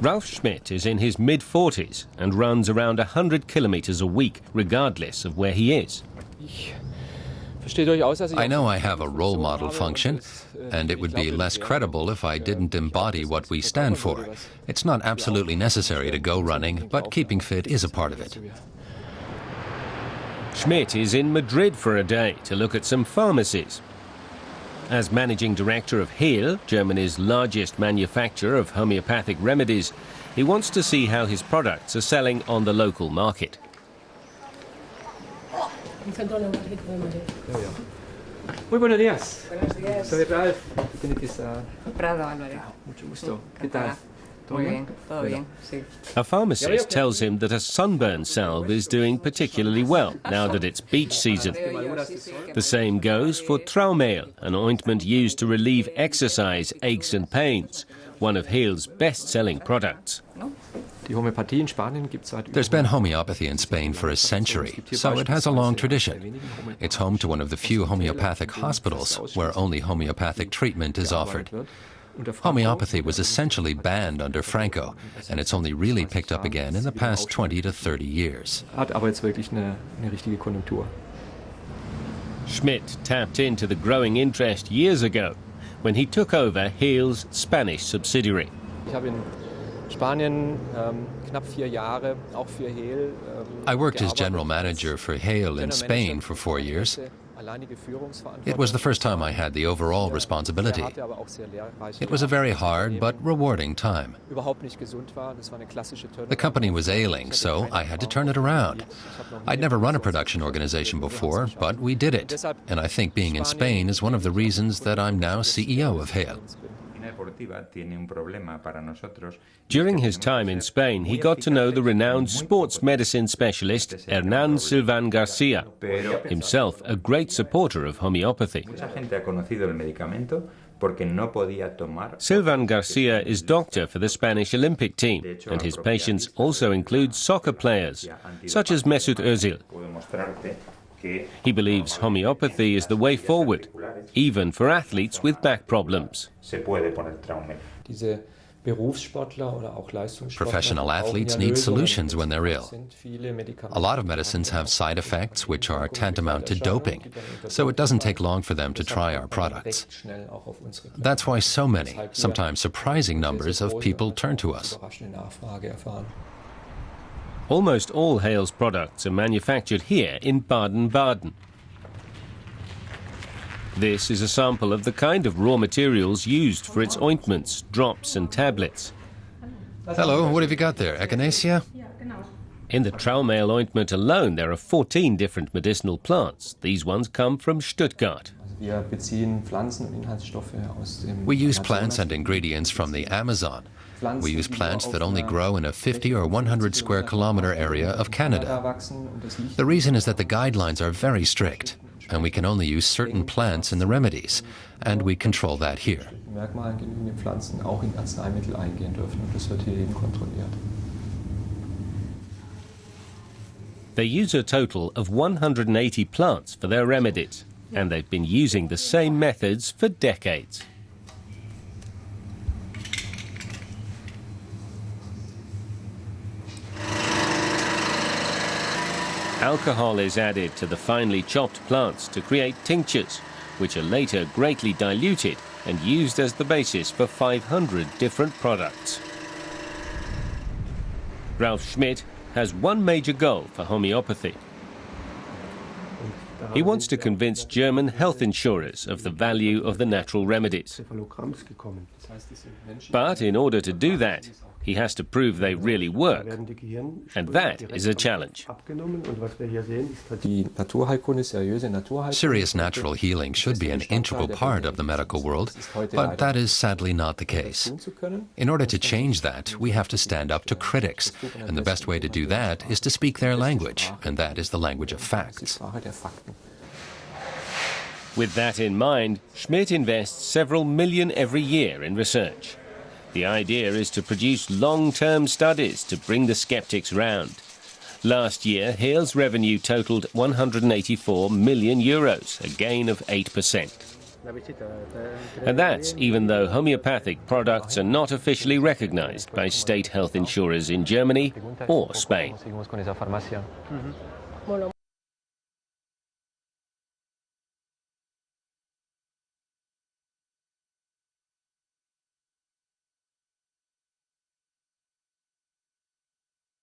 Ralph Schmidt is in his mid-40s and runs around 100 kilometers a week, regardless of where he is. I know I have a role model function, and it would be less credible if I didn't embody what we stand for. It's not absolutely necessary to go running, but keeping fit is a part of it. Schmidt is in Madrid for a day to look at some pharmacies. As managing director of Hehl, Germany's largest manufacturer of homeopathic remedies, he wants to see how his products are selling on the local market. Muy buenos días. Buenos días. Soy Ralph. Prado Álvarez. Mucho gusto. ¿Qué tal? Muy bien, todo bien, sí. A pharmacist tells him that a sunburn salve is doing particularly well now that it's beach season. The same goes for Traumehl, an ointment used to relieve exercise aches and pains, one of Hehl's best-selling products. There's been homeopathy in Spain for a century, so it has a long tradition. It's home to one of the few homeopathic hospitals where only homeopathic treatment is offered. Homeopathy was essentially banned under Franco, and it's only really picked up again in the past 20 to 30 years. Schmidt tapped into the growing interest years ago when he took over Hehl's Spanish subsidiary. I worked as general manager for Hehl in Spain for 4 years. It was the first time I had the overall responsibility. It was a very hard but rewarding time. The company was ailing, so I had to turn it around. I'd never run a production organization before, but we did it. And I think being in Spain is one of the reasons that I'm now CEO of Hehl. During his time in Spain, he got to know the renowned sports medicine specialist Hernán Silván García, himself a great supporter of homeopathy. Silván García is doctor for the Spanish Olympic team, and his patients also include soccer players, such as Mesut Özil. He believes homeopathy is the way forward, even for athletes with back problems. Professional athletes need solutions when they're ill. A lot of medicines have side effects which are tantamount to doping, so it doesn't take long for them to try our products. That's why so many, sometimes surprising numbers of people turn to us. Almost all Hehl's products are manufactured here in Baden-Baden. This is a sample of the kind of raw materials used for its ointments, drops and tablets. Hello, what have you got there? Echinacea? In the Traumehl ointment alone, there are 14 different medicinal plants. These ones come from Stuttgart. We use plants and ingredients from the Amazon. We use plants that only grow in a 50 or 100 square kilometer area of Canada. The reason is that the guidelines are very strict, and we can only use certain plants in the remedies, and we control that here. They use a total of 180 plants for their remedies, and they've been using the same methods for decades. Alcohol is added to the finely chopped plants to create tinctures, which are later greatly diluted and used as the basis for 500 different products. Ralph Schmidt has one major goal for homeopathy. He wants to convince German health insurers of the value of the natural remedies. But in order to do that, he has to prove they really work, and that is a challenge. Serious natural healing should be an integral part of the medical world, but that is sadly not the case. In order to change that, we have to stand up to critics, and the best way to do that is to speak their language, and that is the language of facts. With that in mind, Schmidt invests several million every year in research. The idea is to produce long-term studies to bring the skeptics round. Last year, Hehl's revenue totaled 184 million euros, a gain of 8%. And that's even though homeopathic products are not officially recognized by state health insurers in Germany or Spain.